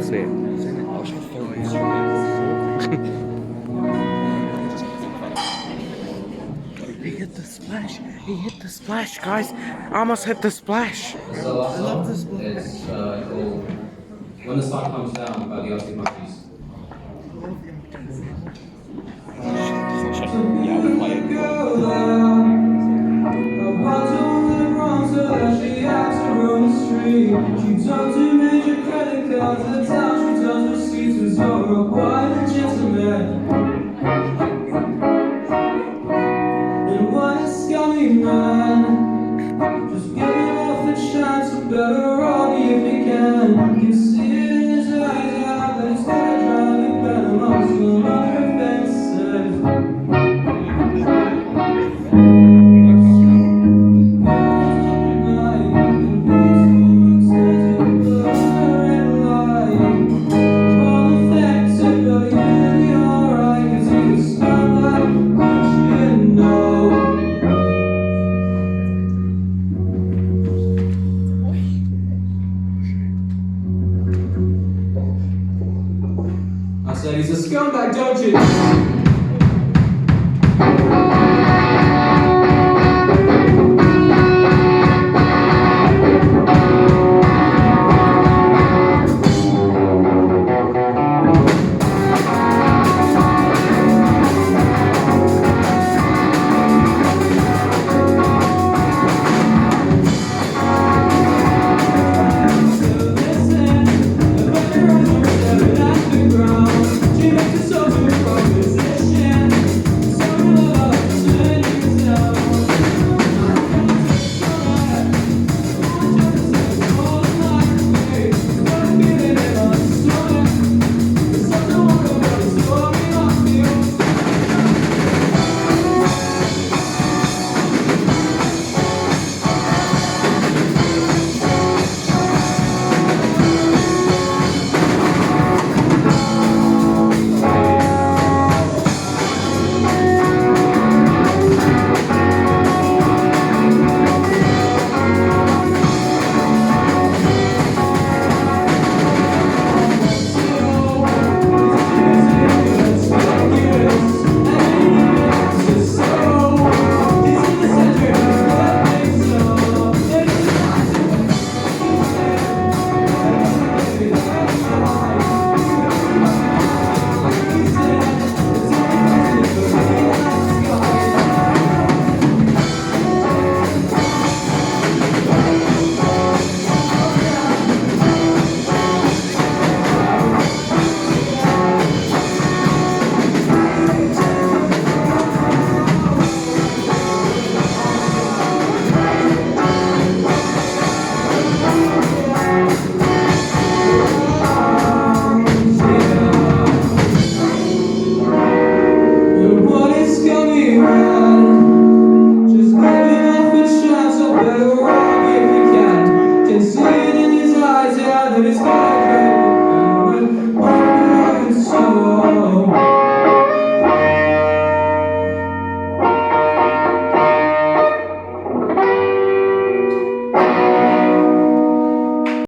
what's it? He hit the splash. He hit the splash, guys. Amos hit the splash. It's the last song. It's called When the Sun Comes Down by the Artic Monkeys. Yeah, we play it. She talked to major credit cards, the town she does receipts was over quite a gentleman. And what a scummy man. Just give him off a chance, or better rob me if you can. You can see it in his eyes, yeah, that he's gonna drive me better amongst some other fences. I said he's a scumbag, don't you?